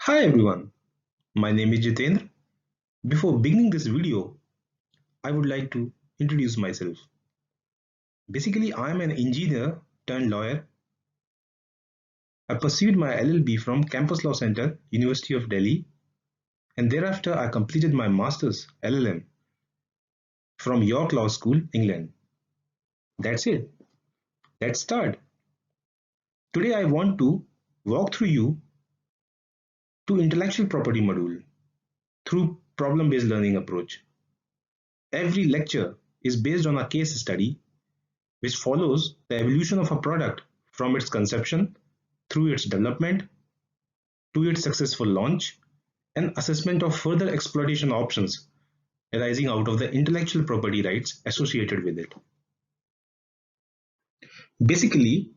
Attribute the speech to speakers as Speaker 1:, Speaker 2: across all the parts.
Speaker 1: Hi everyone, my name is Jitendra. Before beginning this video, I would like to introduce myself. Basically, I am an engineer turned lawyer. I pursued my LLB from Campus Law Center, University of Delhi, and thereafter I completed my Master's LLM from York Law School, England. That's it. Let's start. Today I want to walk through you to intellectual property module through problem-based learning approach. Every lecture is based on a case study which follows the evolution of a product from its conception through its development to its successful launch and assessment of further exploitation options arising out of the intellectual property rights associated with it. Basically,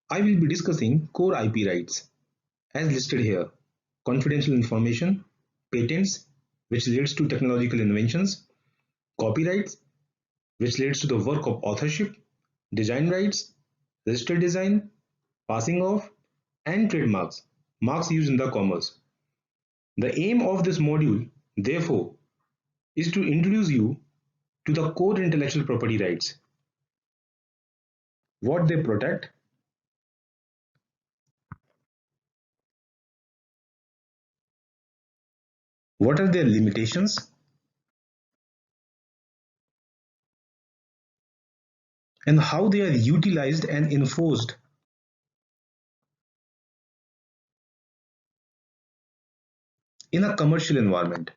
Speaker 1: I will be discussing core IP rights as listed here: confidential information, patents, which leads to technological inventions, copyrights, which leads to the work of authorship, design rights, registered design, passing off, and trademarks, marks used in the commerce. The aim of this module, therefore, is to introduce you to the core intellectual property rights, what they protect, what are their limitations, and how they are utilized and enforced in a commercial environment.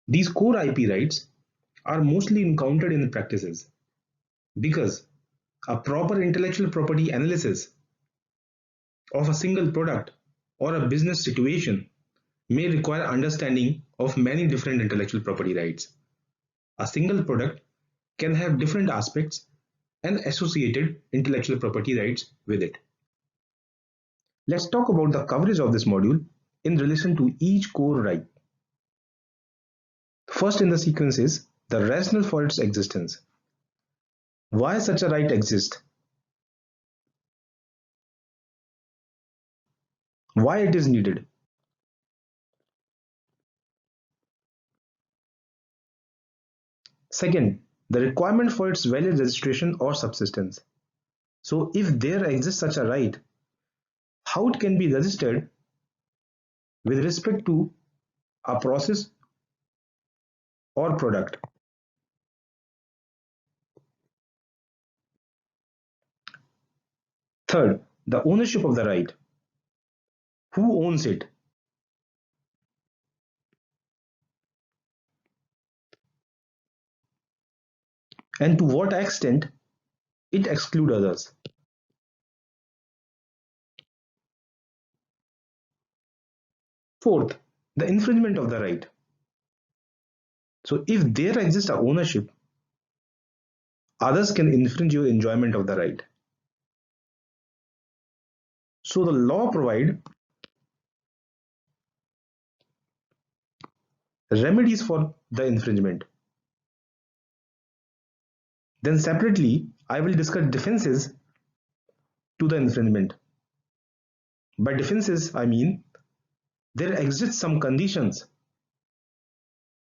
Speaker 1: These core IP rights are mostly encountered in practices because a proper intellectual property analysis of a single product or a business situation may require understanding of many different intellectual property rights. A single product can have different aspects and associated intellectual property rights with it. Let's talk about the coverage of this module in relation to each core right. First in the sequence is the rationale for its existence. Why such a right exists? Why it is needed? Second, the requirement for its valid registration or subsistence. So if there exists such a right, how it can be registered with respect to a process or product. Third, the ownership of the right. Who owns it? And to what extent it excludes others. Fourth, the infringement of the right. So if there exists a ownership, others can infringe your enjoyment of the right. So the law provides remedies for the infringement. Then separately, I will discuss defenses to the infringement. By defenses, I mean there exist some conditions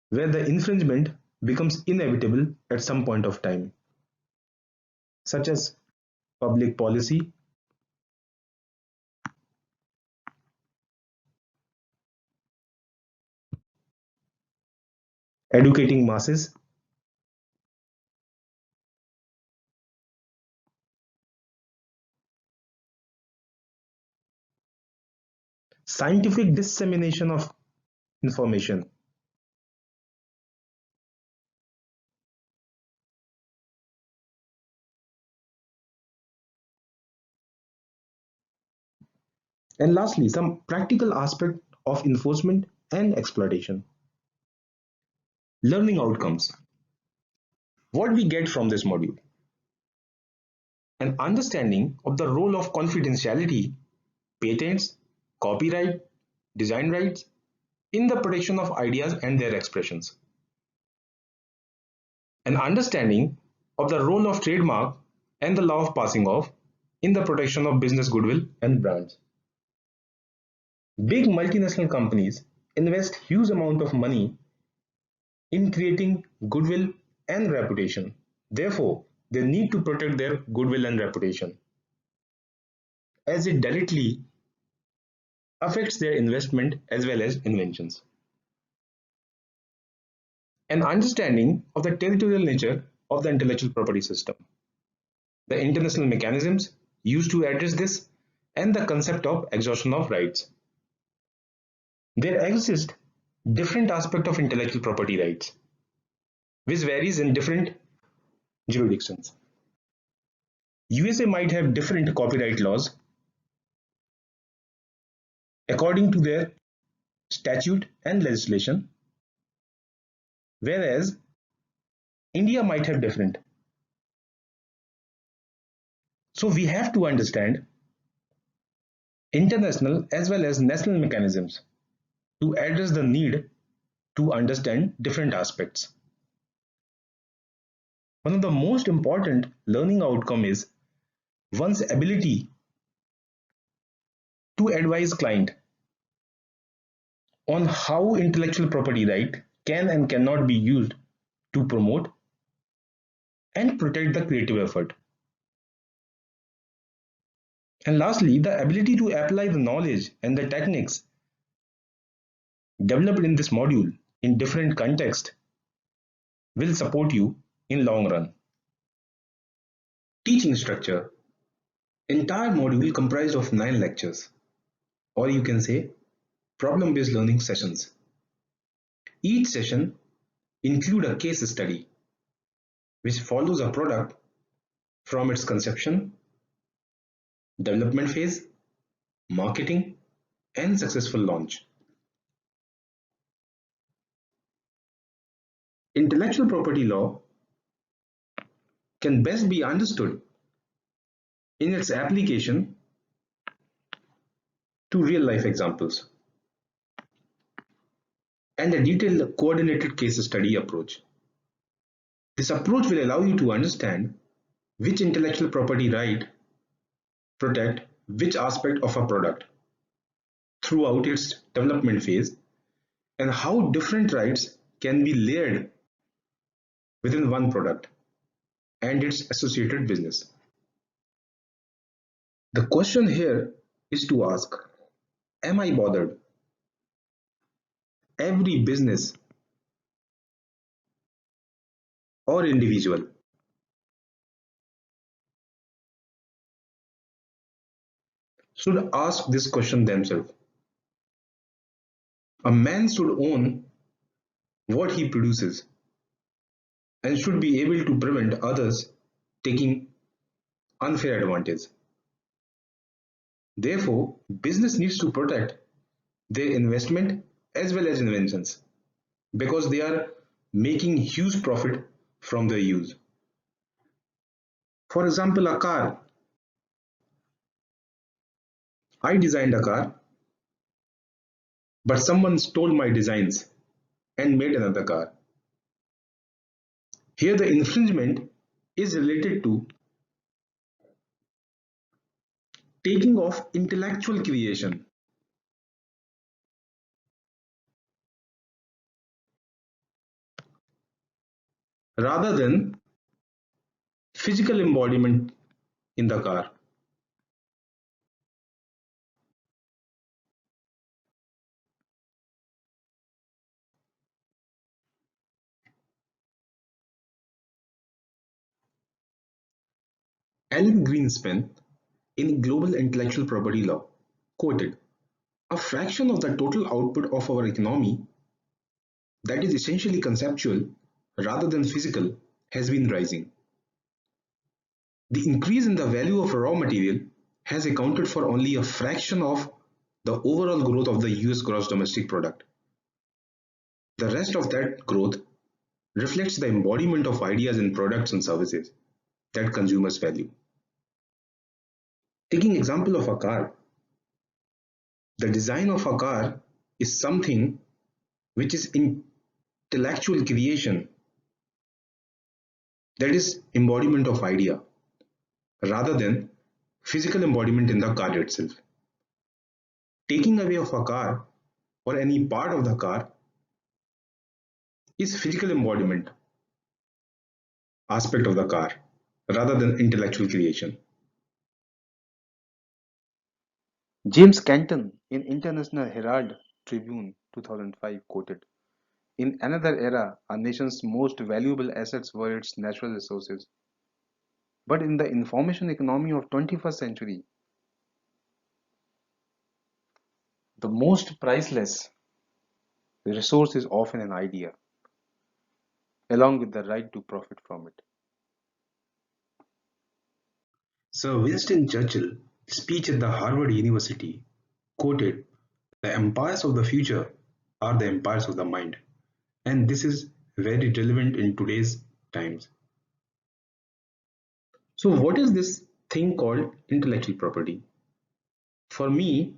Speaker 1: where the infringement becomes inevitable at some point of time, such as public policy, educating masses, scientific dissemination of information, and lastly, some practical aspect of enforcement and exploitation. Learning outcomes. What we get from this module: an understanding of the role of confidentiality, patents, copyright, design rights in the protection of ideas and their expressions. An understanding of the role of trademark and the law of passing off in the protection of business goodwill and brands. Big multinational companies invest huge amount of money in creating goodwill and reputation. Therefore, they need to protect their goodwill and reputation, as it directly affects their investment as well as inventions. An understanding of the territorial nature of the intellectual property system, the international mechanisms used to address this, and the concept of exhaustion of rights. There exist different aspects of intellectual property rights, which varies in different jurisdictions. USA might have different copyright laws according to their statute and legislation, whereas India might have different. So we have to understand international as well as national mechanisms to address the need to understand different aspects. One of the most important learning outcome is one's ability to advise client on how intellectual property right can and cannot be used to promote and protect the creative effort. And lastly, the ability to apply the knowledge and the techniques developed in this module in different contexts will support you in long run. Teaching structure. Entire module comprised of 9 lectures, or you can say problem-based learning sessions. Each session include a case study which follows a product from its conception, development phase, marketing, and successful launch. Intellectual property law can best be understood in its application to real-life examples and a detailed coordinated case study approach. This approach will allow you to understand which intellectual property right protect which aspect of a product throughout its development phase and how different rights can be layered within one product and its associated business. The question here is to ask, am I bothered? Every business or individual should ask this question themselves. A man should own what he produces and should be able to prevent others taking unfair advantage. Therefore, business needs to protect their investment as well as inventions because they are making huge profit from their use. For example, a car. I designed a car, but someone stole my designs and made another car. Here the infringement is related to taking of intellectual creation rather than physical embodiment in the car. Alan Greenspan in Global Intellectual Property Law quoted, "A fraction of the total output of our economy that is essentially conceptual rather than physical has been rising. The increase in the value of raw material has accounted for only a fraction of the overall growth of the US gross domestic product. The rest of that growth reflects the embodiment of ideas in products and services that consumers value." Taking example of a car, the design of a car is something which is intellectual creation that is embodiment of idea rather than physical embodiment in the car itself. Taking away of a car or any part of the car is physical embodiment aspect of the car rather than intellectual creation.
Speaker 2: James Canton in International Herald Tribune 2005 quoted, "In another era, a nation's most valuable assets were its natural resources. But in the information economy of 21st century, the most priceless resource is often an idea, along with the right to profit from it."
Speaker 1: Sir Winston Churchill, speech at the Harvard University, quoted, "The empires of the future are the empires of the mind." And this is very relevant in today's times. So, what is this thing called intellectual property? For me,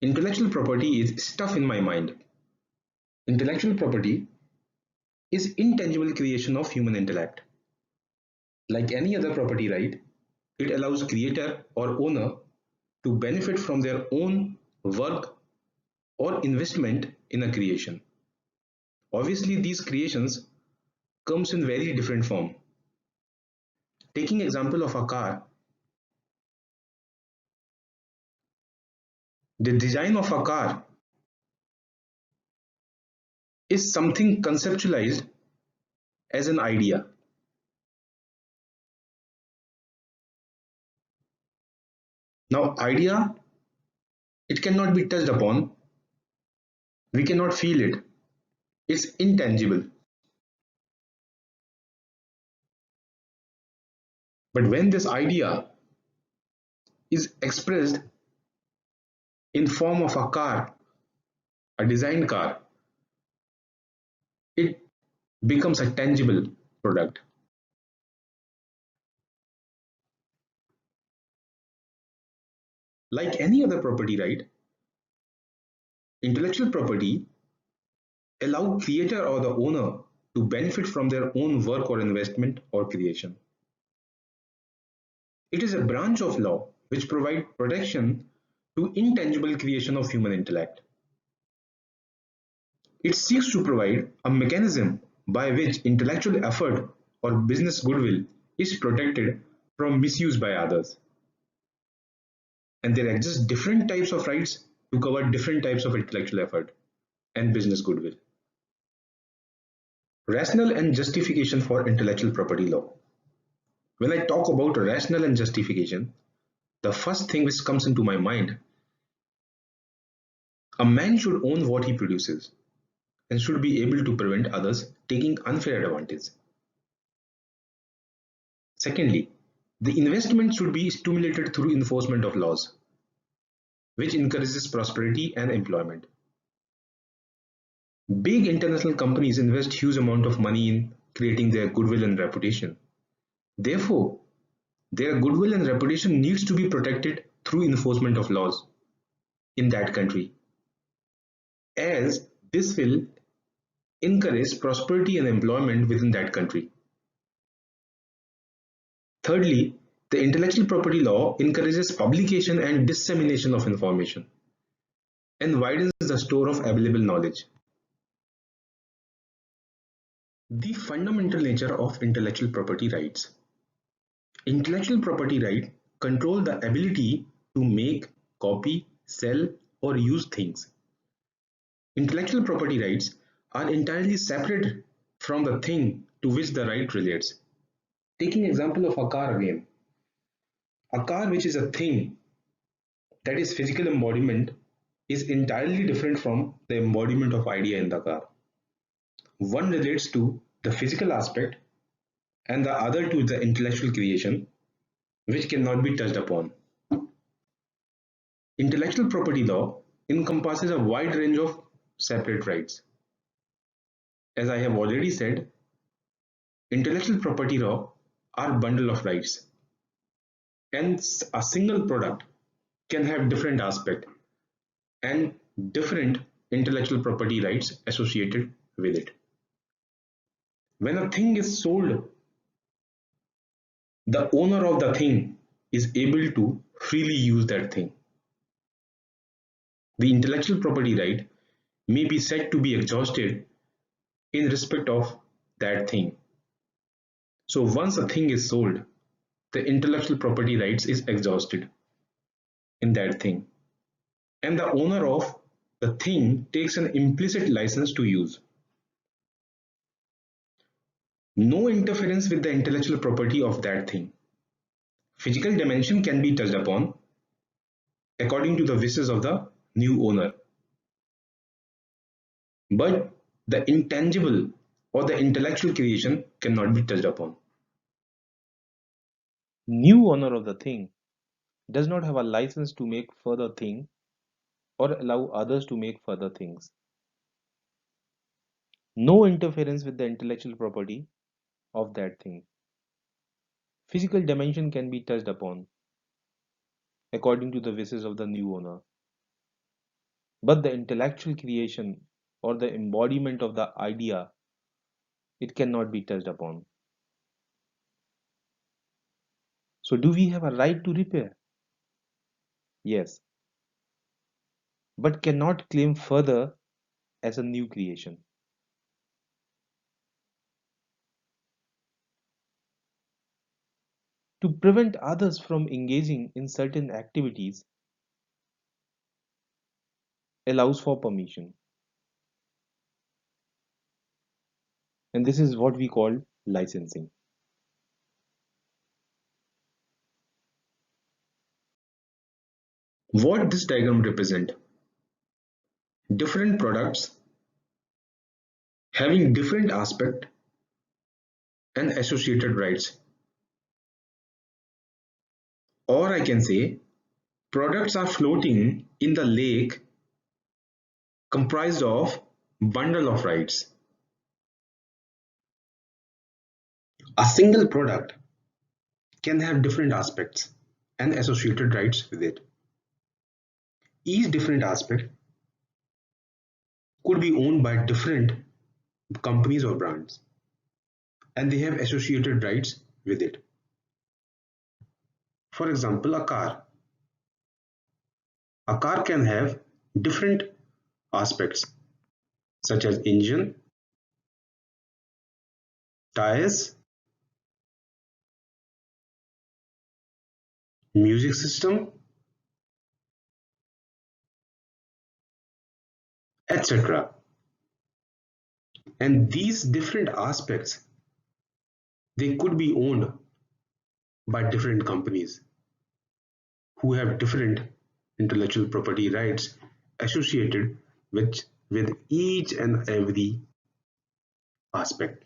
Speaker 1: intellectual property is stuff in my mind. Intellectual property is intangible creation of human intellect. Like any other property right, it allows creator or owner to benefit from their own work or investment in a creation. Obviously, these creations comes in very different form. Taking example of a car, the design of a car is something conceptualized as an idea. Now, idea, it cannot be touched upon, we cannot feel it, it's intangible. But when this idea is expressed in form of a car, a designed car, it becomes a tangible product. Like any other property right, intellectual property allow creator or the owner to benefit from their own work or investment or creation. It is a branch of law which provides protection to intangible creation of human intellect. It seeks to provide a mechanism by which intellectual effort or business goodwill is protected from misuse by others. And there exist different types of rights to cover different types of intellectual effort and business goodwill. Rationale and justification for intellectual property law. When I talk about rationale and justification, the first thing which comes into my mind, a man should own what he produces and should be able to prevent others taking unfair advantage. Secondly, the investment should be stimulated through enforcement of laws, which encourages prosperity and employment. Big international companies invest huge amount of money in creating their goodwill and reputation. Therefore, their goodwill and reputation needs to be protected through enforcement of laws in that country, as this will encourage prosperity and employment within that country. Thirdly, the intellectual property law encourages publication and dissemination of information and widens the store of available knowledge. The fundamental nature of intellectual property rights. Intellectual property right control the ability to make, copy, sell, or use things. Intellectual property rights are entirely separate from the thing to which the right relates. Taking example of a car again. A car which is a thing, that is physical embodiment, is entirely different from the embodiment of idea in the car. One relates to the physical aspect and the other to the intellectual creation, which cannot be touched upon. Intellectual property law encompasses a wide range of separate rights. As I have already said, intellectual property law are bundle of rights, and a single product can have different aspect and different intellectual property rights associated with it. When a thing is sold, the owner of the thing is able to freely use that thing. The intellectual property right may be said to be exhausted in respect of that thing. So once a thing is sold, the intellectual property rights is exhausted in that thing. And the owner of the thing takes an implicit license to use. No interference with the intellectual property of that thing. Physical dimension can be touched upon according to the wishes of the new owner. But the intangible or the intellectual creation cannot be touched upon.
Speaker 2: New owner of the thing does not have a license to make further thing or allow others to make further things. No interference with the intellectual property of that thing. Physical dimension can be touched upon according to the wishes of the new owner. But the intellectual creation or the embodiment of the idea, it cannot be touched upon. So do we have a right to repair? Yes, but cannot claim further as a new creation. To prevent others from engaging in certain activities allows for permission. And this is what we call licensing.
Speaker 1: What this diagram represents? Different products having different aspect and associated rights. Or I can say products are floating in the lake comprised of bundle of rights. A single product can have different aspects and associated rights with it. Each different aspect could be owned by different companies or brands, and they have associated rights with it. For example, a car. A car can have different aspects such as engine, tires, music system, etc. And these different aspects, they could be owned by different companies who have different intellectual property rights associated with each and every aspect.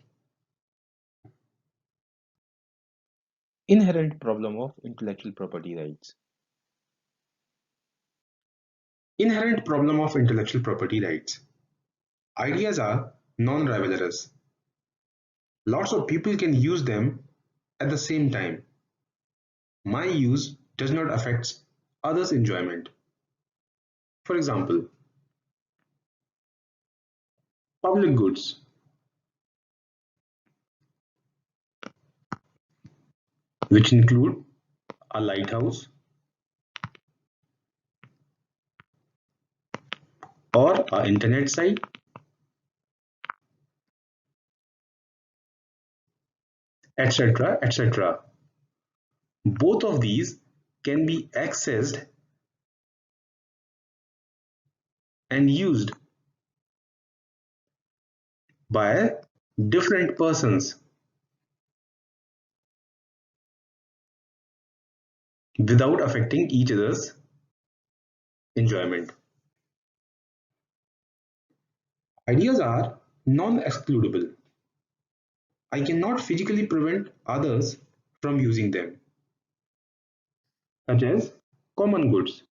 Speaker 2: Inherent problem of intellectual property rights.
Speaker 1: Inherent problem of intellectual property rights. Ideas are non-rivalrous. Lots of people can use them at the same time. My use does not affect others' enjoyment. For example, public goods, which include a lighthouse or an internet site, etc., etc. Both of these can be accessed and used by different persons without affecting each other's enjoyment. Ideas are non-excludable. I cannot physically prevent others from using them, such as common goods.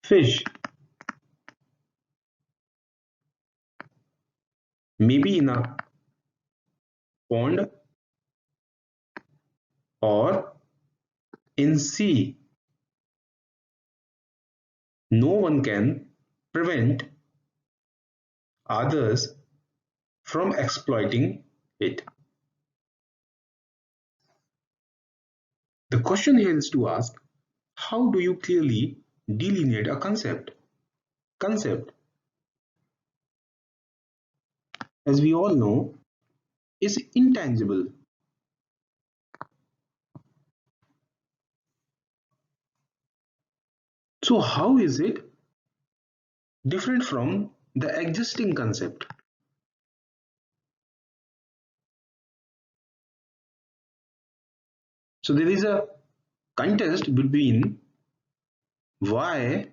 Speaker 1: Fish, maybe in a pond or in sea. No one can prevent others from exploiting it. The question here is to ask, how do you clearly delineate a concept? Concept, as we all know, is intangible. So how is it different from the existing concept? So there is a contest between why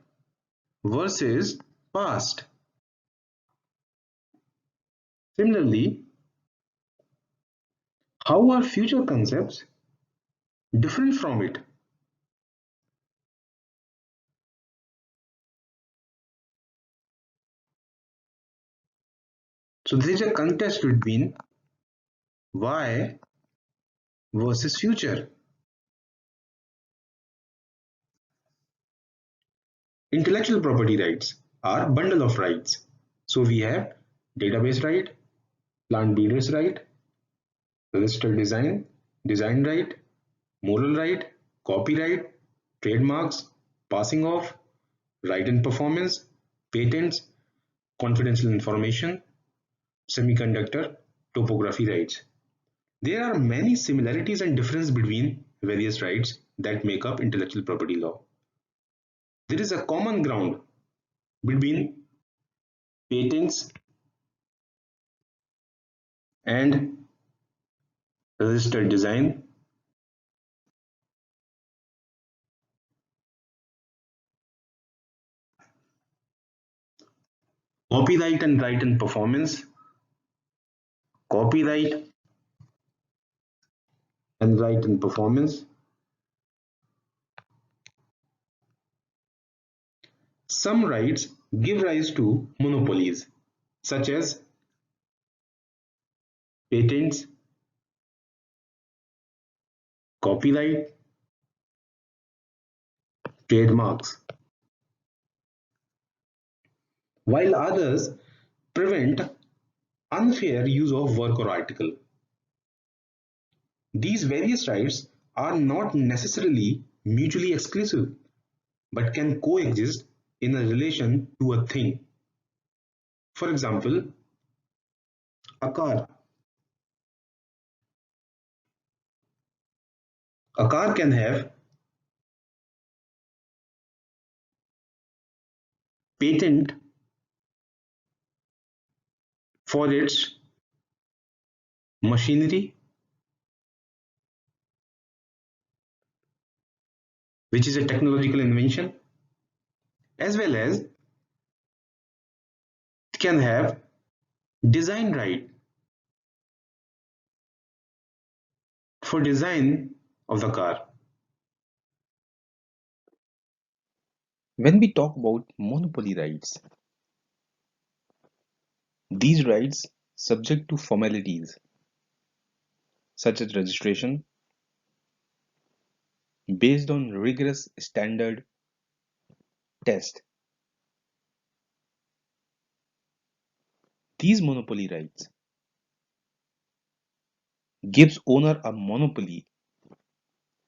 Speaker 1: versus past. Similarly, how are future concepts different from it? So there is a contest between why versus future. Intellectual property rights are bundle of rights. So we have database right, plant breeders right, registered design, design right, moral right, copyright, trademarks, passing off, right and performance, patents, confidential information, semiconductor, topography rights. There are many similarities and differences between various rights that make up intellectual property law. There is a common ground between patents and registered design. Copyright and right and performance, copyright and right and performance. Some rights give rise to monopolies, such as patents, copyright, trademarks, while others prevent unfair use of work or article. These various rights are not necessarily mutually exclusive, but can coexist in a relation to a thing. For example, a car. A car can have patent for its machinery, which is a technological invention, as well as it can have design right for design of the car.
Speaker 2: When we talk about monopoly rights, these rights subject to formalities such as registration based on rigorous standard test. These monopoly rights gives owner a monopoly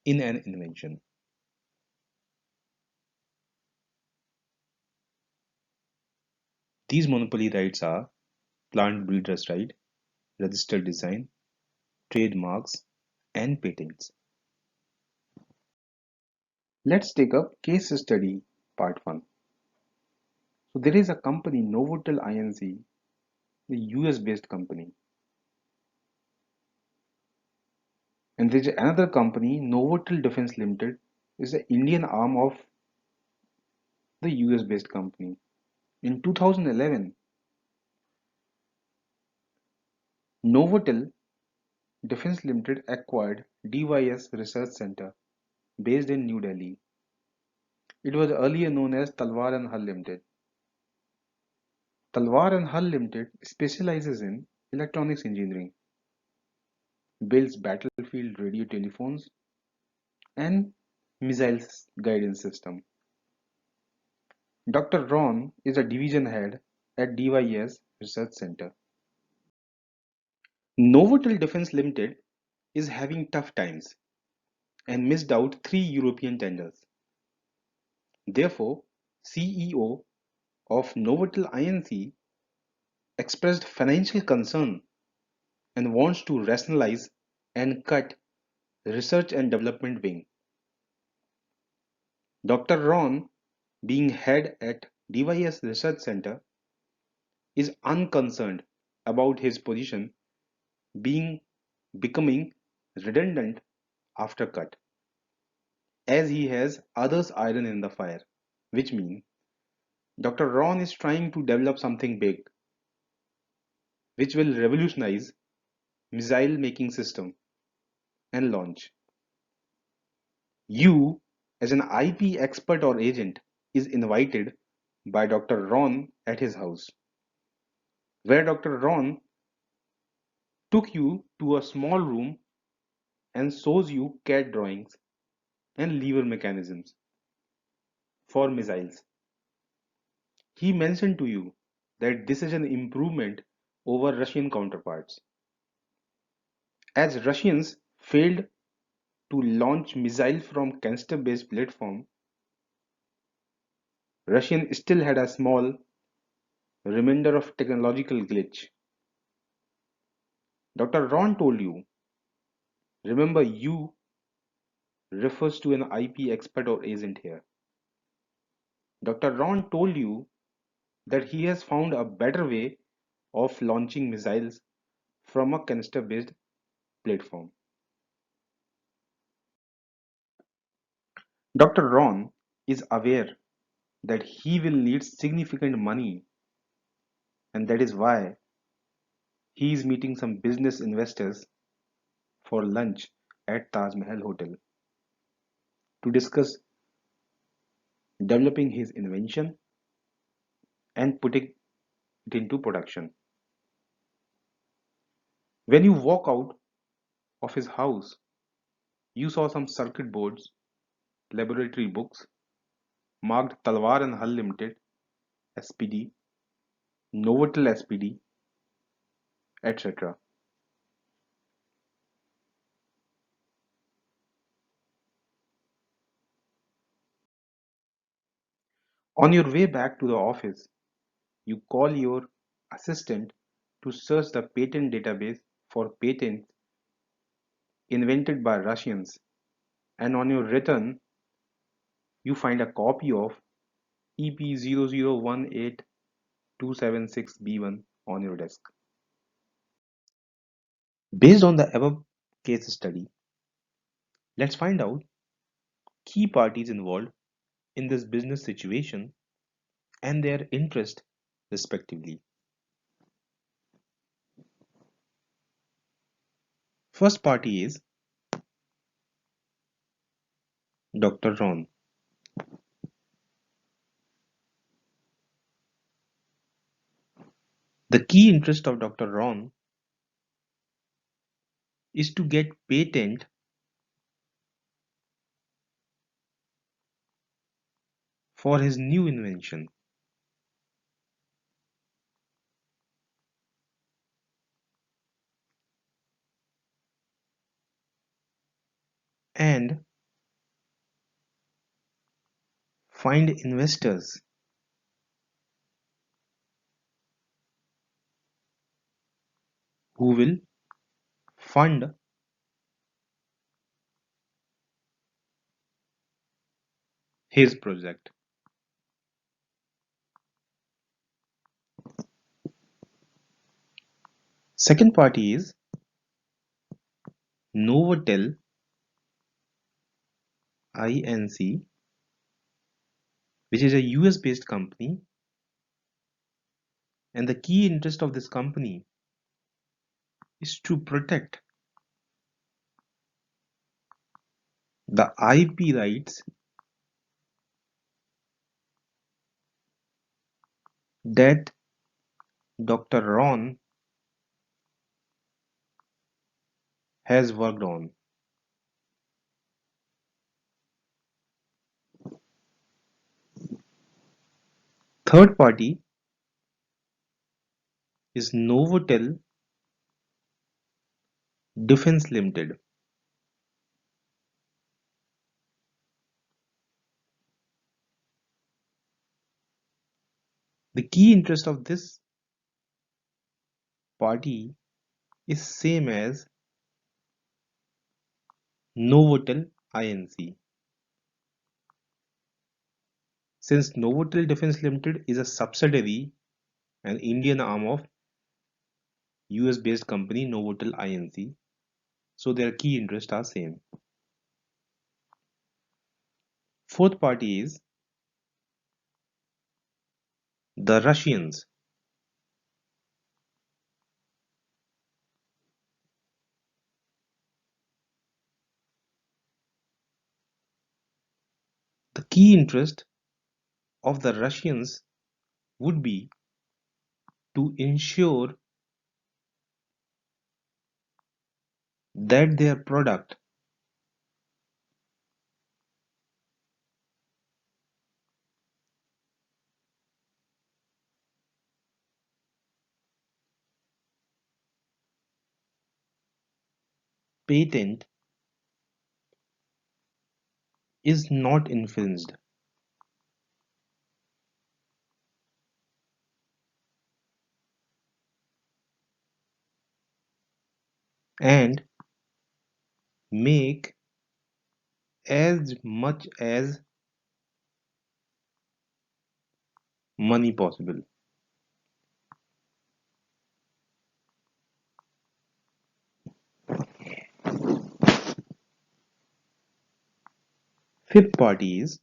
Speaker 2: in an invention. These monopoly rights are plant breeders' right, registered design, trademarks, and patents. Let's take up case study part 1. So there is a company Novotel Inc., a US based company, and there is another company Novotel Defense Limited is the Indian arm of the US based company. In 2011, Novotel Defense Limited acquired DYS Research Center based in New Delhi. It was earlier known as Talwar and Hull Limited. Talwar and Hull Limited specializes in electronics engineering, builds battlefield radio telephones and missile guidance system. Dr. Ron is a division head at DYS Research Center. Novotel Defence Limited is having tough times and missed out three European tenders. Therefore, CEO of Novotel Inc. expressed financial concern and wants to rationalize and cut research and development wing. Dr. Ron, being head at DYS Research Center, is unconcerned about his position being becoming redundant after cut, as he has others iron in the fire, which means Dr. Ron is trying to develop something big, which will revolutionize missile making system and launch. You, as an IP expert or agent, is invited by Dr. Ron at his house, where Dr. Ron took you to a small room and shows you CAD drawings and lever mechanisms for missiles. He mentioned to you that this is an improvement over Russian counterparts, as Russians failed to launch missiles from canister-based platform. Russian still had a small remainder of technological glitch. Dr. Ron told you, remember you refers to an IP expert or agent here. Dr. Ron told you that he has found a better way of launching missiles from a canister-based platform. Dr. Ron is aware that he will need significant money, and that is why he is meeting some business investors for lunch at Taj Mahal Hotel to discuss developing his invention and putting it into production. When you walk out of his house, you saw some circuit boards, laboratory books marked Talwar and Hull Limited, SPD, Novotel SPD, etc. On your way back to the office, you call your assistant to search the patent database for patents invented by Russians, and on your return, you find a copy of EP0018276B1 on your desk. Based on the above case study, let's find out key parties involved in this business situation and their interest respectively. First party is Dr. Ron. The key interest of Dr. Ron is to get patent for his new invention and find investors who will fund his project. Second party is Novotel Inc., which is a US based company, and the key interest of this company is to protect the IP rights that Dr. Ron has worked on. Third party is Novotel Defence Limited. The key interest of this party is same as Novotel Inc. Since Novotel Defence Limited is a subsidiary and Indian arm of US based company Novotel Inc. So their key interests are same. Fourth party is the Russians. The key interest of the Russians would be to ensure that their product patent is not infringed and make as much as money possible. Fifth party is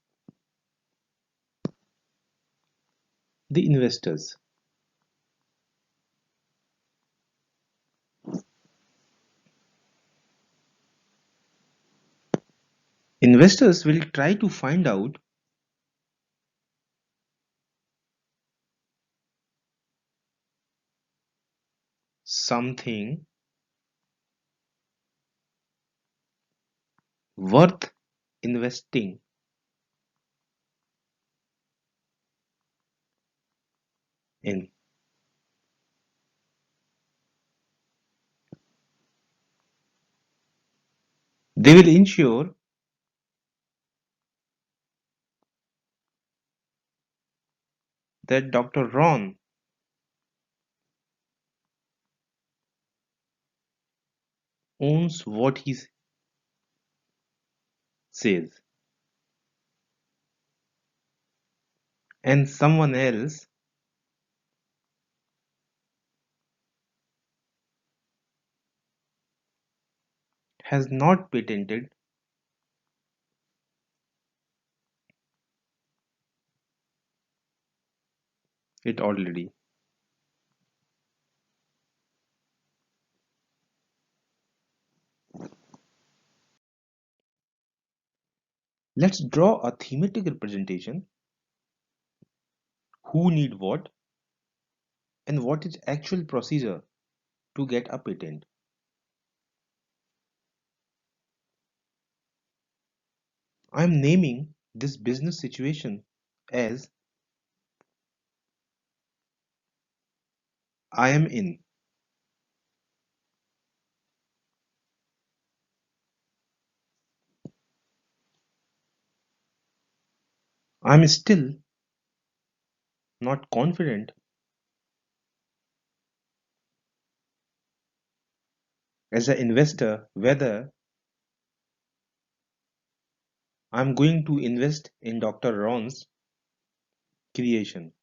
Speaker 2: the investors. Investors will try to find out something worth investing in. They will ensure that Dr. Ron owns what he says and someone else has not patented it already. Let's draw a thematic representation: who need what and what is actual procedure to get a patent. I am naming this business situation as I am in. I am still not confident as an investor whether I am going to invest in Dr. Ron's creation.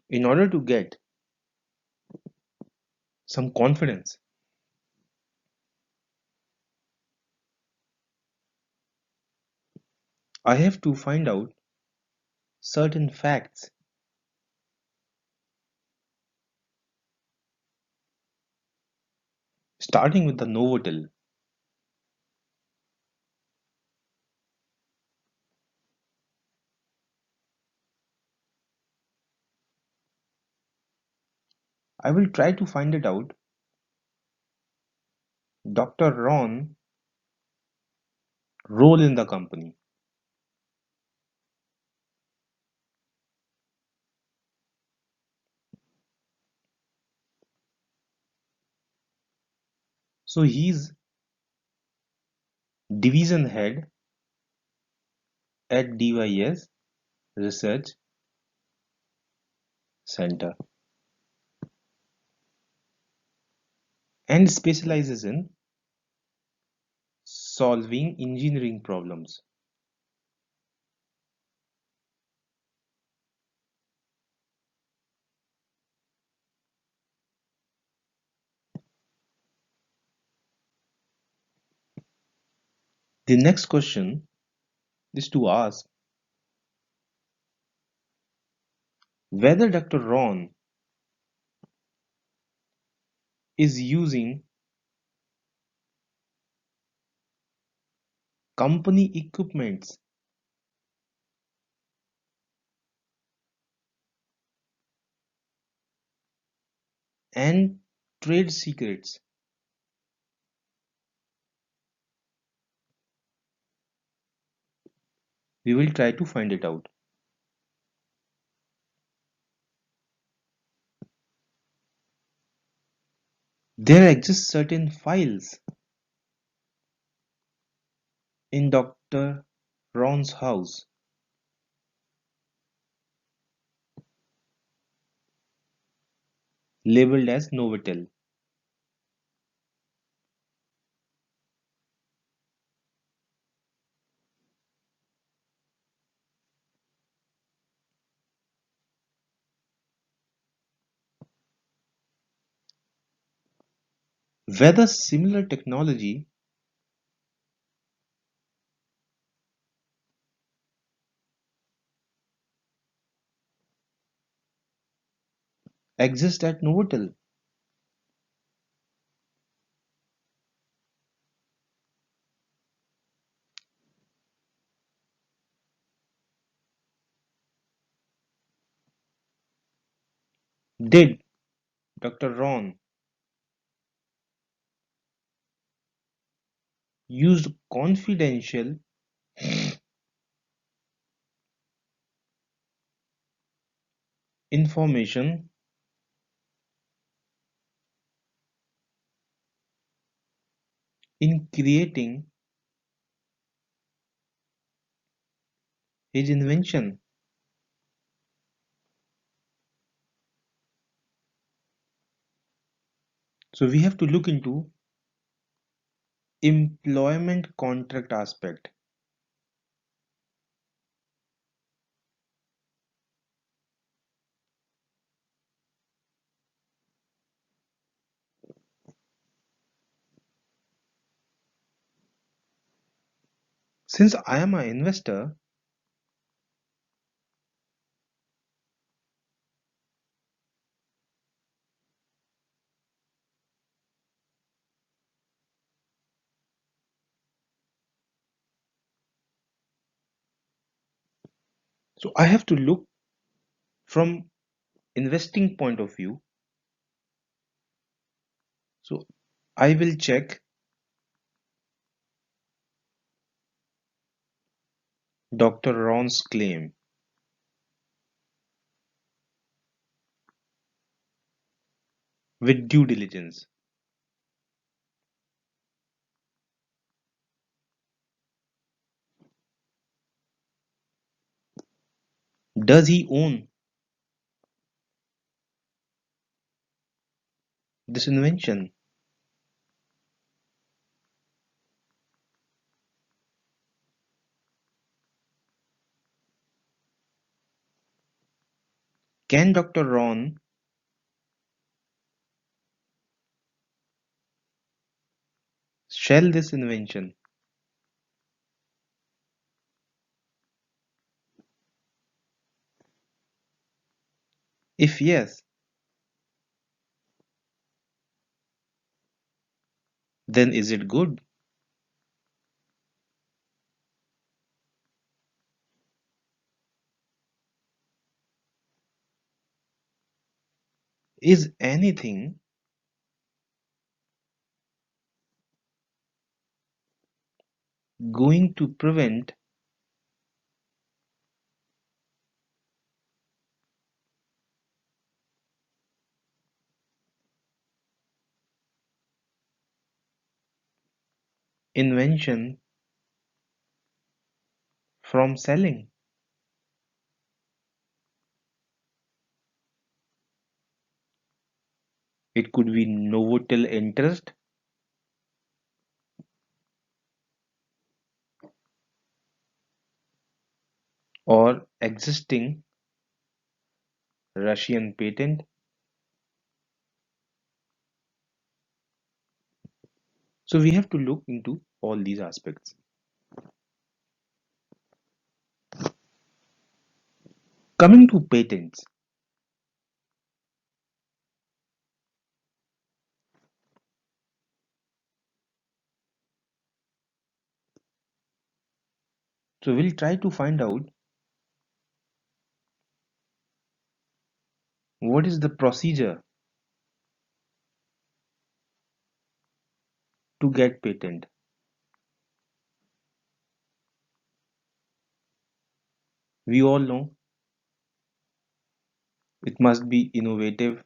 Speaker 2: In order to get some confidence, I have to find out certain facts, starting with the Novotel. I will try to find it out Dr. Ron role in the company.
Speaker 1: So he's division head at DYS Research Center and specializes in solving engineering problems. The next question is to ask whether Dr. Ron is using company equipments and trade secrets. We will try to find it out. There exist certain files in Dr. Ron's house labeled as Novotel. Whether similar technology exists at Novotel. Did Dr. Ron use confidential information in creating his invention? So we have to look into employment contract aspect. Since I am an investor, so I have to look from investing point of view. So I will check Dr. Ron's claim with due diligence. Does he own this invention? Can Dr. Ron sell this invention? If yes, then is it good? Is anything going to prevent
Speaker 2: invention from selling. It could be novotel interest or existing Russian patent. So we have to look into all these aspects. Coming to patents, so we'll try to find out what is the procedure to get patent. We all know it must be innovative,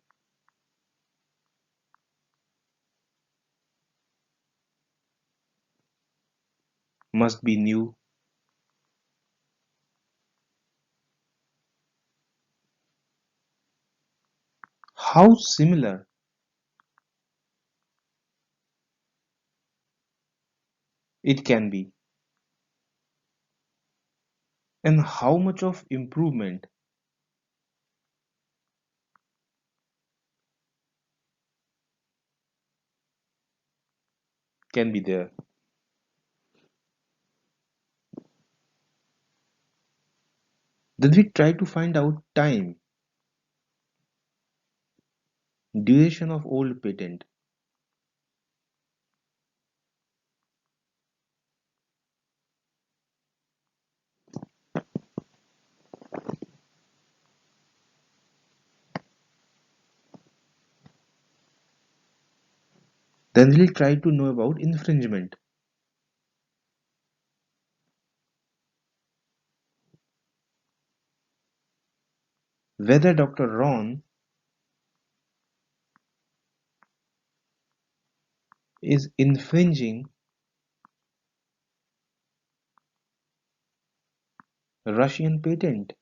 Speaker 2: must be new. How similar it can be, and how much of improvement can be there. Then we try to find out time, duration of old patent. Then we'll try to know about infringement, whether Dr. Ron is infringing a Russian patent.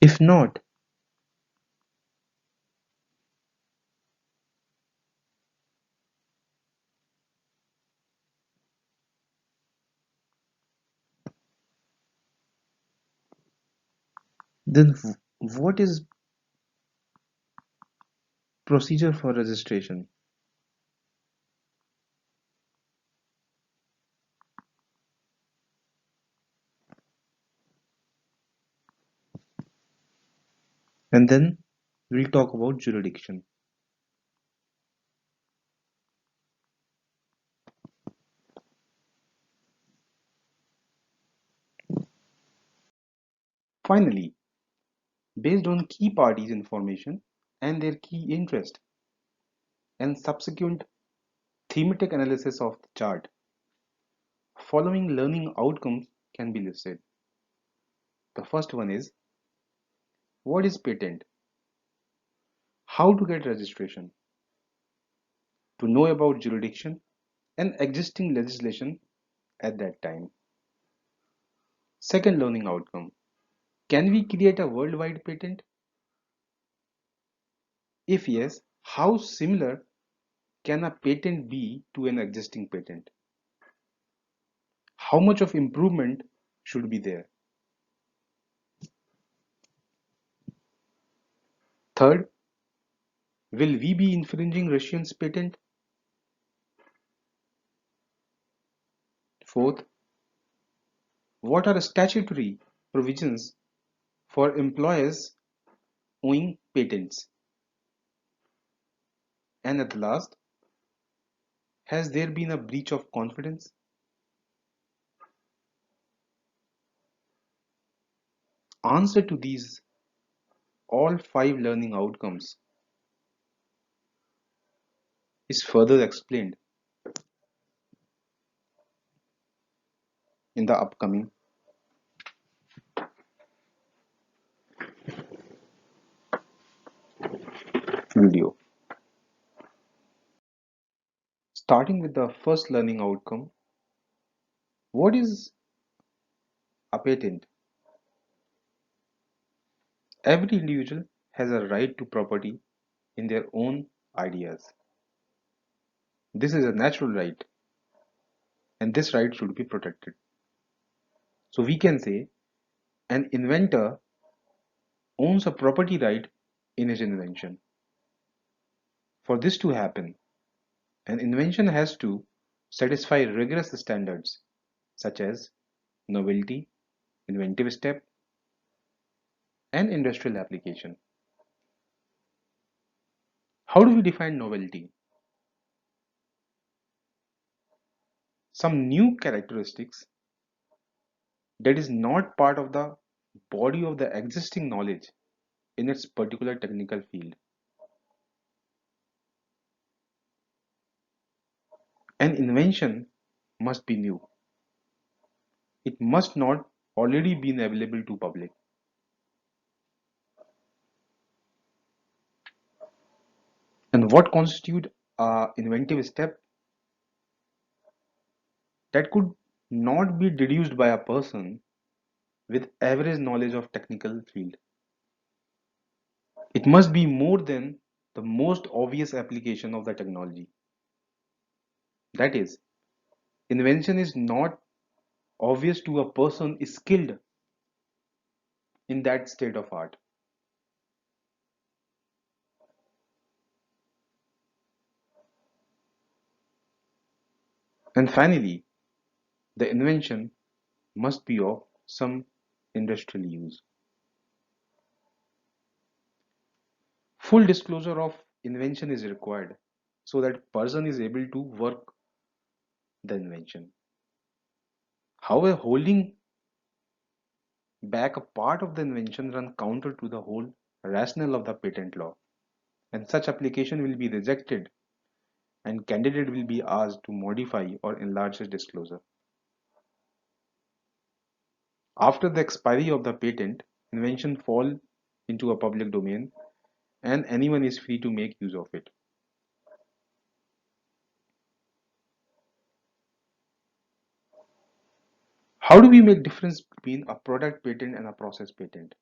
Speaker 2: If not, then what is procedure for registration? And then we'll talk about jurisdiction. Finally, based on key parties information and their key interest and subsequent thematic analysis of the chart, following learning outcomes can be listed. The first one is what is patent? How to get registration? To know about jurisdiction and existing legislation at that time. Second learning outcome. Can we create a worldwide patent? If yes, how similar can a patent be to an existing patent? How much of improvement should be there? Third, will we be infringing Russian's patent? Fourth, what are statutory provisions for employers owning patents? And at last, has there been a breach of confidence? Answer to these all five learning outcomes is further explained in the upcoming video. Starting with the first learning outcome, what is a patent? Every individual has a right to property in their own ideas. This is a natural right, and this right should be protected. So we can say an inventor owns a property right in his invention. For this to happen, an invention has to satisfy rigorous standards such as novelty, inventive step, and industrial application. How do we define novelty? Some new characteristics that is not part of the body of the existing knowledge in its particular technical field. An invention must be new. It must not already been available to public. And what constitute a inventive step? That could not be deduced by a person with average knowledge of technical field. It must be more than the most obvious application of the technology. That is, invention is not obvious to a person skilled in that state of art. And finally, the invention must be of some industrial use. Full disclosure of invention is required so that person is able to work the invention. However, holding back a part of the invention run counter to the whole rationale of the patent law, and such application will be rejected and candidate will be asked to modify or enlarge his disclosure. After the expiry of the patent, invention fall into a public domain and anyone is free to make use of it. How do we make difference between a product patent and a process patent?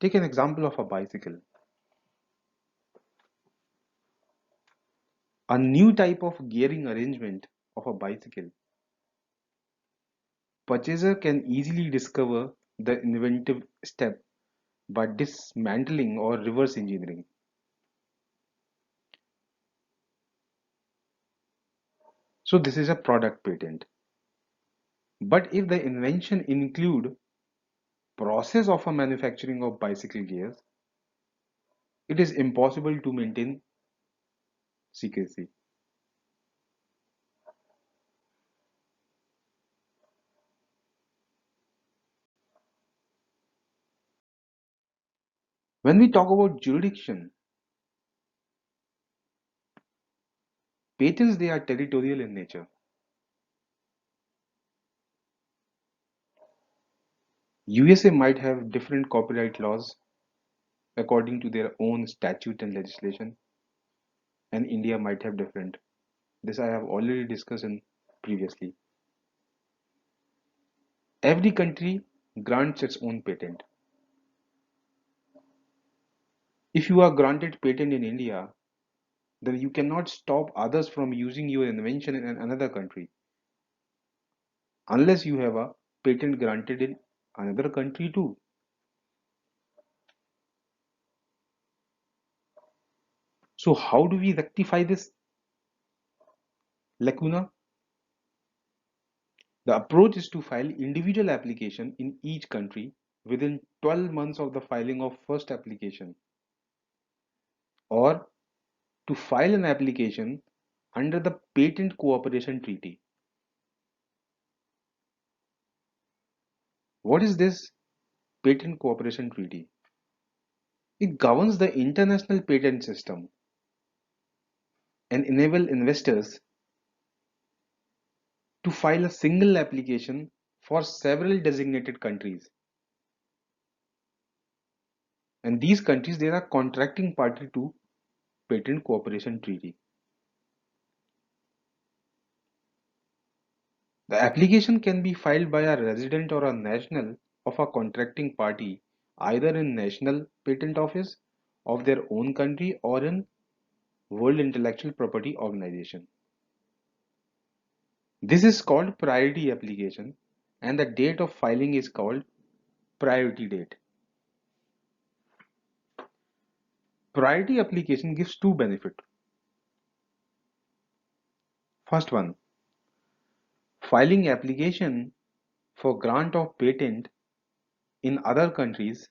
Speaker 2: Take an example of a bicycle. A new type of gearing arrangement of a bicycle. Purchaser can easily discover the inventive step by dismantling or reverse engineering. So this is a product patent. But if the invention include process of a manufacturing of bicycle gears, it is impossible to maintain secrecy. When we talk about jurisdiction, patents they are territorial in nature. USA might have different copyright laws according to their own statute and legislation, and India might have different. This I have already discussed in previously. Every country grants its own patent. If you are granted patent in India, then you cannot stop others from using your invention in another country unless you have a patent granted in another country too. So how do we rectify this lacuna? The approach is to file individual application in each country within 12 months of the filing of first application, or to file an application under the Patent Cooperation Treaty. What is this Patent Cooperation Treaty? It governs the international patent system and enable investors to file a single application for several designated countries. And these countries, they are contracting party to patent cooperation treaty. The application can be filed by a resident or a national of a contracting party either in national patent office of their own country or in World Intellectual Property Organization. This is called priority application and the date of filing is called priority date. Priority application gives two benefits. First one, filing application for grant of patent in other countries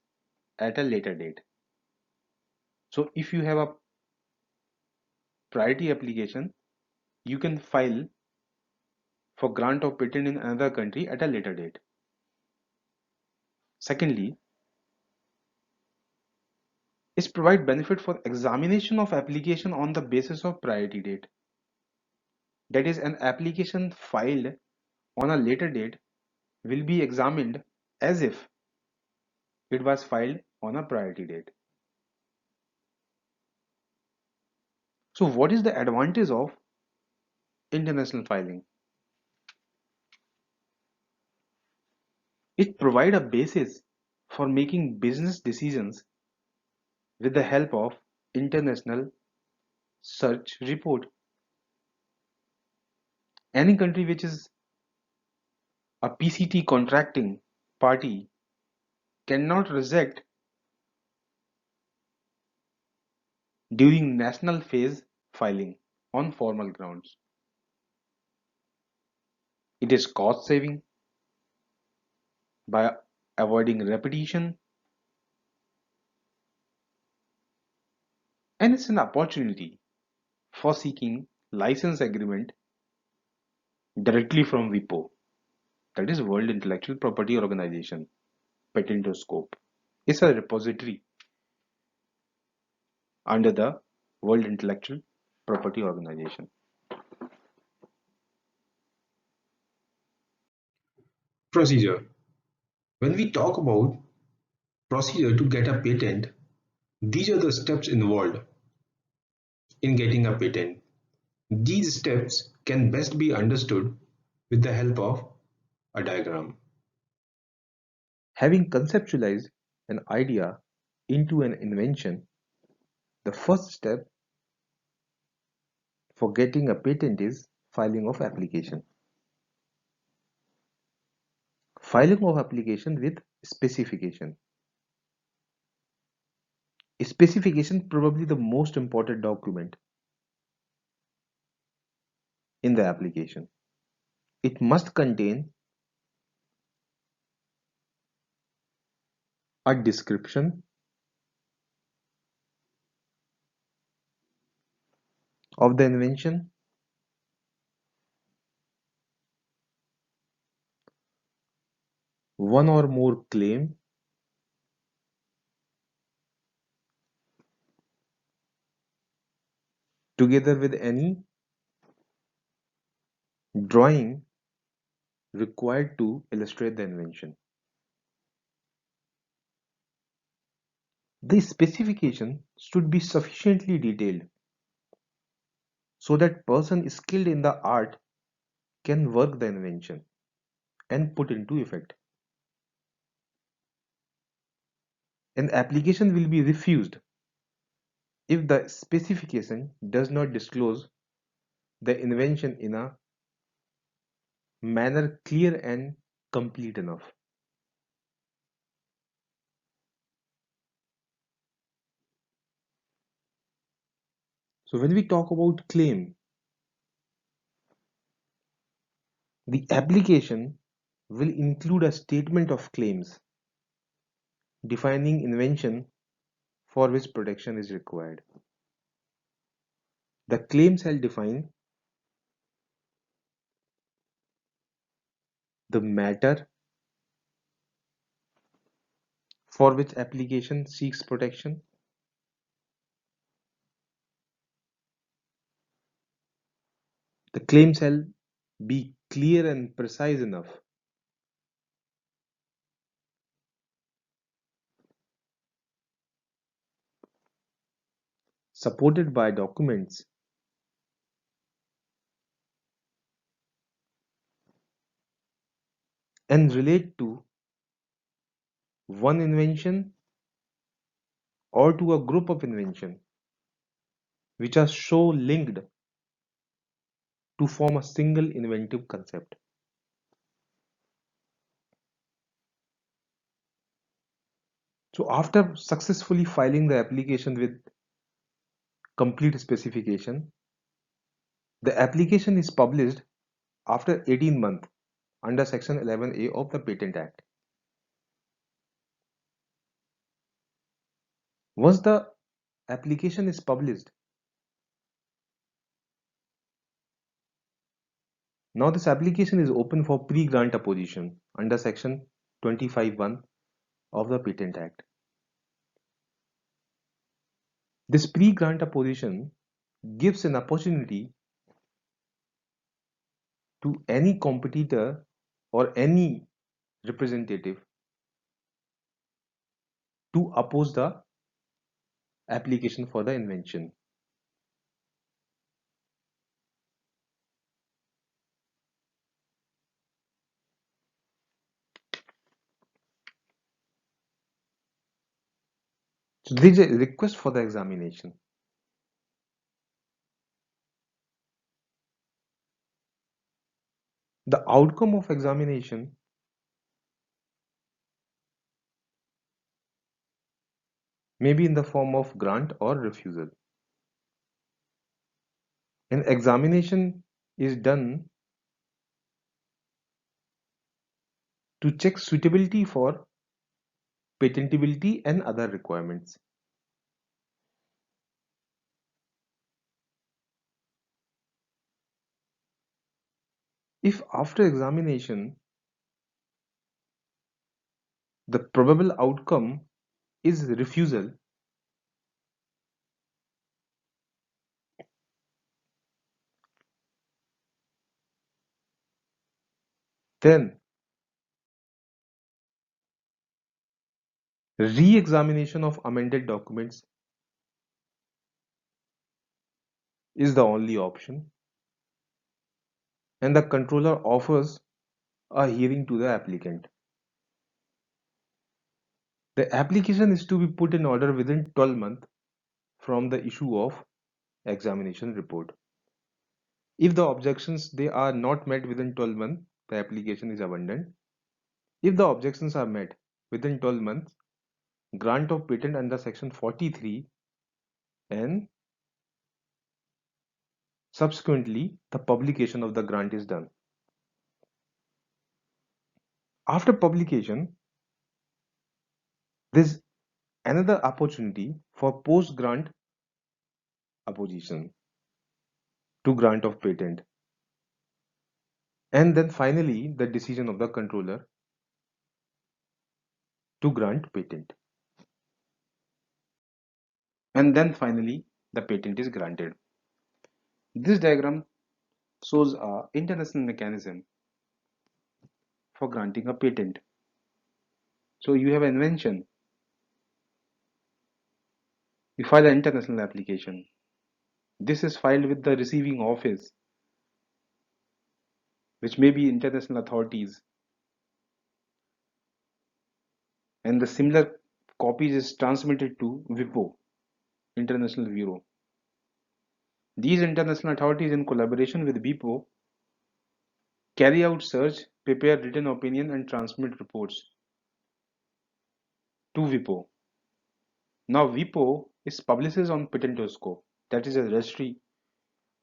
Speaker 2: at a later date. So if you have a priority application, you can file for grant of patent in another country at a later date. Secondly, is provide benefit for examination of application on the basis of priority date. That is, an application filed on a later date will be examined as if it was filed on a priority date. So what is the advantage of international filing? It provides a basis for making business decisions with the help of international search report. Any country which is a PCT contracting party cannot reject during national phase filing on formal grounds. It is cost saving by avoiding repetition, and it's an opportunity for seeking license agreement directly from WIPO, that is World Intellectual Property Organization, Patentoscope. It's a repository under the World Intellectual Property Organization.
Speaker 1: Procedure. When we talk about procedure to get a patent, these are the steps involved in getting a patent. These steps can best be understood with the help of a diagram.
Speaker 2: Having conceptualized an idea into an invention, the first step for getting a patent is filing of application. Filing of application with specification. Specification probably the most important document in the application. It must contain a description of the invention, one or more claim, together with any drawing required to illustrate the invention. The specification should be sufficiently detailed so that person skilled in the art can work the invention and put into effect. An application will be refused if the specification does not disclose the invention in a manner clear and complete enough. So when we talk about claim, the application will include a statement of claims defining invention for which protection is required. The claim shall define the matter for which application seeks protection, the claim shall be clear and precise enough supported by documents, and relate to one invention or to a group of invention which are so linked to form a single inventive concept. So after successfully filing the application with complete specification, the application is published after 18 months under section 11A of the Patent Act. Once the application is published, now this application is open for pre-grant opposition under section 25(1) of the Patent Act. This pre-grant opposition gives an opportunity to any competitor or any representative to oppose the application for the invention. So there is a request for the examination. The outcome of examination may be in the form of grant or refusal. An examination is done to check suitability for patentability and other requirements. If after examination the probable outcome is refusal, then re-examination of amended documents is the only option, and the controller offers a hearing to the applicant. The application is to be put in order within 12 months from the issue of examination report. If the objections they are not met within 12 months, the application is abandoned. If the objections are met within 12 months, grant of patent under section 43 and subsequently the publication of the grant is done. After publication, there is another opportunity for post grant opposition to grant of patent, and then finally the decision of the controller to grant patent, and then finally the patent is granted. This diagram shows a international mechanism for granting a patent. So you have an invention, you file an international application. This is filed with the receiving office, which may be international authorities, and the similar copies is transmitted to WIPO, International Bureau. These international authorities, in collaboration with WIPO, carry out search, prepare written opinion, and transmit reports to WIPO. Now WIPO is publishes on Patentoscope, that is a registry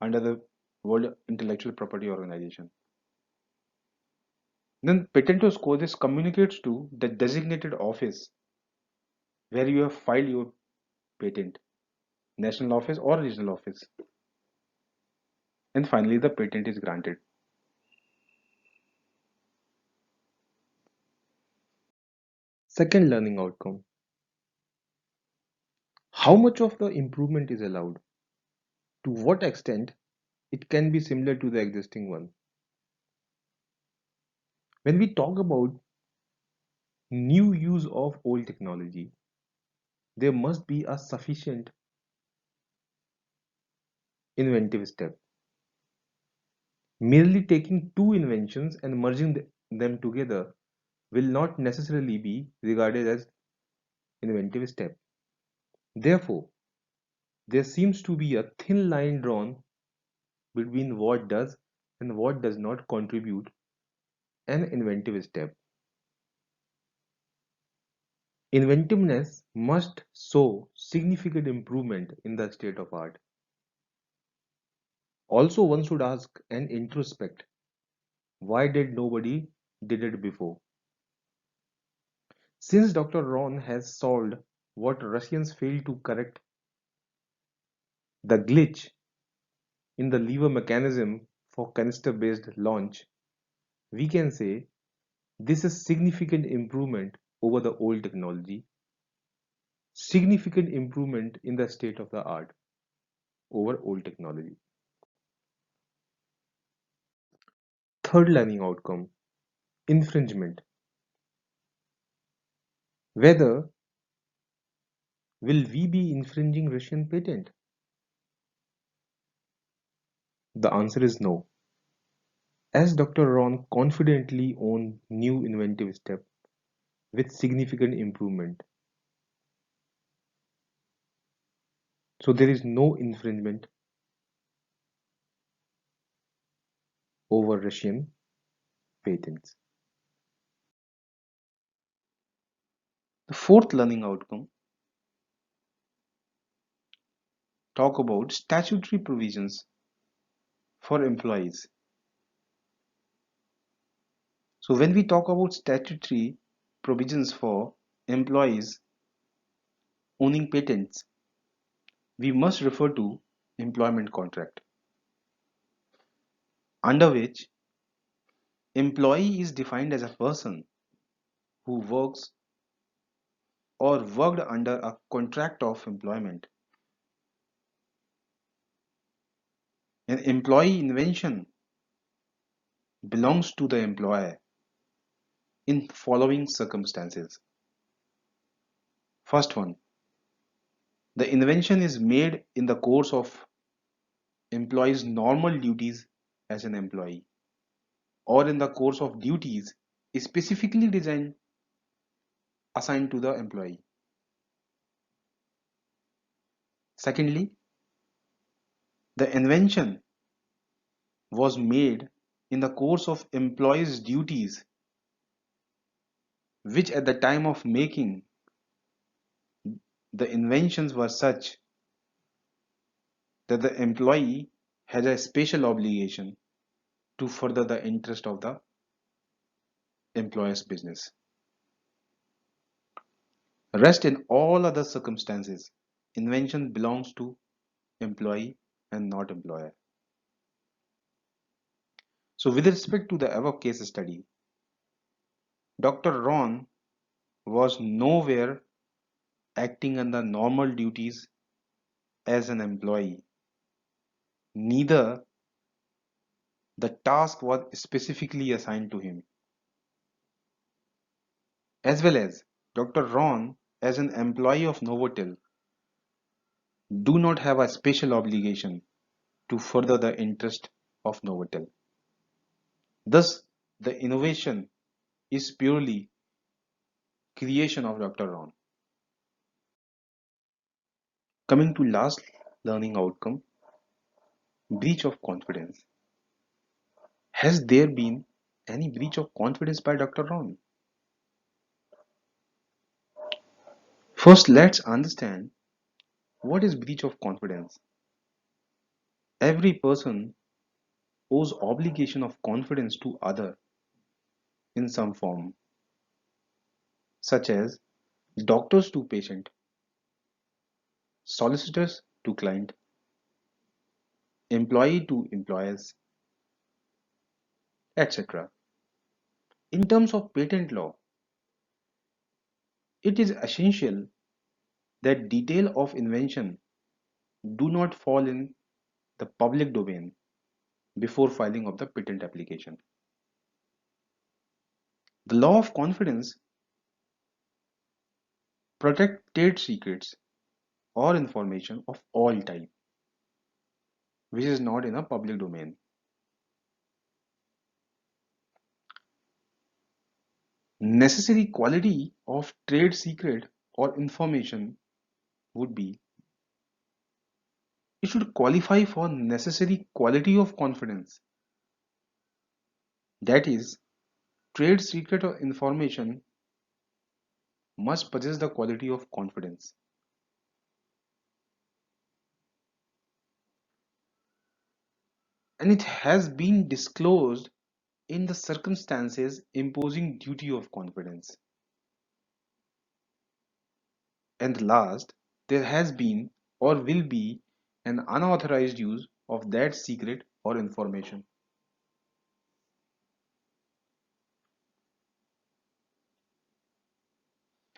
Speaker 2: under the World Intellectual Property Organization. Then Patentoscope this communicates to the designated office where you have filed your patent, national office or regional office. And finally the patent is granted. Second learning outcome. How much of the improvement is allowed? To what extent it can be similar to the existing one? When we talk about new use of old technology, there must be a sufficient inventive step. Merely taking two inventions and merging them together will not necessarily be regarded as inventive step. Therefore, there seems to be a thin line drawn between what does and what does not contribute an inventive step. Inventiveness must show significant improvement in the state of art. Also, one should ask and introspect, why did nobody did it before? Since Dr. Ron has solved what Russians failed to correct, the glitch in the lever mechanism for canister-based launch, we can say this is significant improvement over the old technology, significant improvement in the state of the art over old technology. Third learning outcome, infringement. Whether will we be infringing Russian patent? The answer is no. As Dr. Ron confidently owned new inventive step with significant improvement. So there is no infringement over Russian patents. The fourth learning outcome, talk about statutory provisions for employees. So when we talk about statutory provisions for employees owning patents, we must refer to employment contract, under which employee is defined as a person who works or worked under a contract of employment. An employee invention belongs to the employer in following circumstances. First one, the invention is made in the course of employee's normal duties as an employee or in the course of duties specifically designed assigned to the employee. Secondly, the invention was made in the course of employee's duties which at the time of making the inventions were such that the employee has a special obligation to further the interest of the employer's business. Rest in all other circumstances, invention belongs to employee and not employer. So with respect to the above case study, Dr. Ron was nowhere acting under normal duties as an employee. Neither the task was specifically assigned to him. As well as Dr. Ron, as an employee of Novotel, do not have a special obligation to further the interest of Novotel. Thus, the innovation is purely creation of Dr. Ron. Coming to last learning outcome, breach of confidence. Has there been any breach of confidence by Dr. Ron? First, let's understand what is breach of confidence. Every person owes obligation of confidence to other in some form, such as doctors to patient, solicitors to client, employee to employers, etc. In terms of patent law, it is essential that detail of invention do not fall in the public domain before filing of the patent application. The law of confidence protects trade secrets or information of all type. which is not in a public domain. Necessary quality of trade secret or information would be it should qualify for necessary quality of confidence. That is, trade secret or information must possess the quality of confidence. And it has been disclosed in the circumstances imposing duty of confidence. And last, there has been or will be an unauthorized use of that secret or information.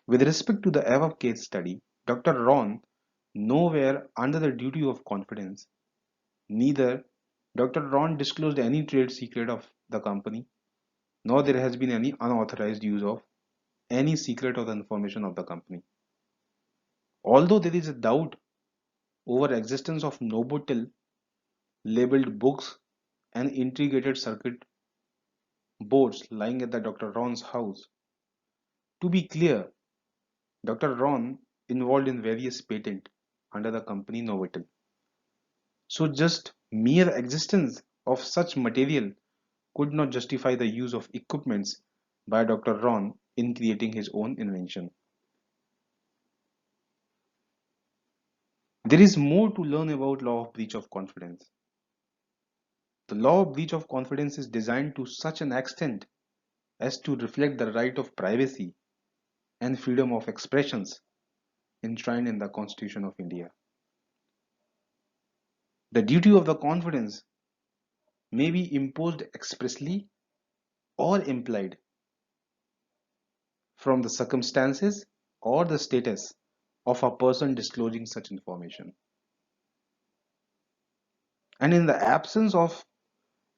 Speaker 2: With respect to the above case study, Dr. Ron nowhere under the duty of confidence, neither Dr. Ron disclosed any trade secret of the company, nor there has been any unauthorized use of any secret or the information of the company. Although there is a doubt over existence of Novotel labeled books and integrated circuit boards lying at the Dr. Ron's house. To be clear, Dr. Ron involved in various patents under the company Novotel. So just mere existence of such material could not justify the use of equipments by Dr. Ron in creating his own invention. There is more to learn about law of breach of confidence. The law of breach of confidence is designed to such an extent as to reflect the right of privacy and freedom of expressions enshrined in the Constitution of India. The duty of the confidence may be imposed expressly or implied from the circumstances or the status of a person disclosing such information. And in the absence of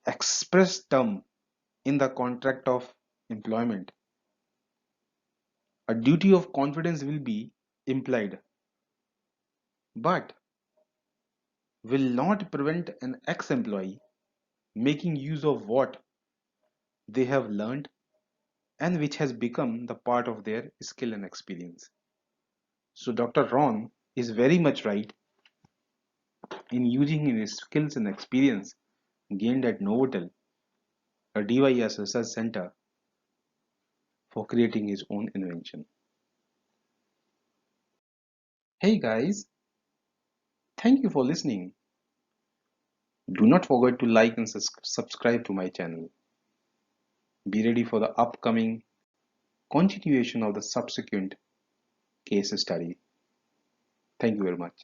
Speaker 2: express term in the contract of employment, a duty of confidence will be implied, but will not prevent an ex-employee making use of what they have learned and which has become the part of their skill and experience. So Dr. Ron is very much right in using his skills and experience gained at Novotel, a DYS research center, for creating his own invention. Hey guys, thank you for listening. Do not forget to like and subscribe to my channel. Be ready for the upcoming continuation of the subsequent case study. Thank you very much.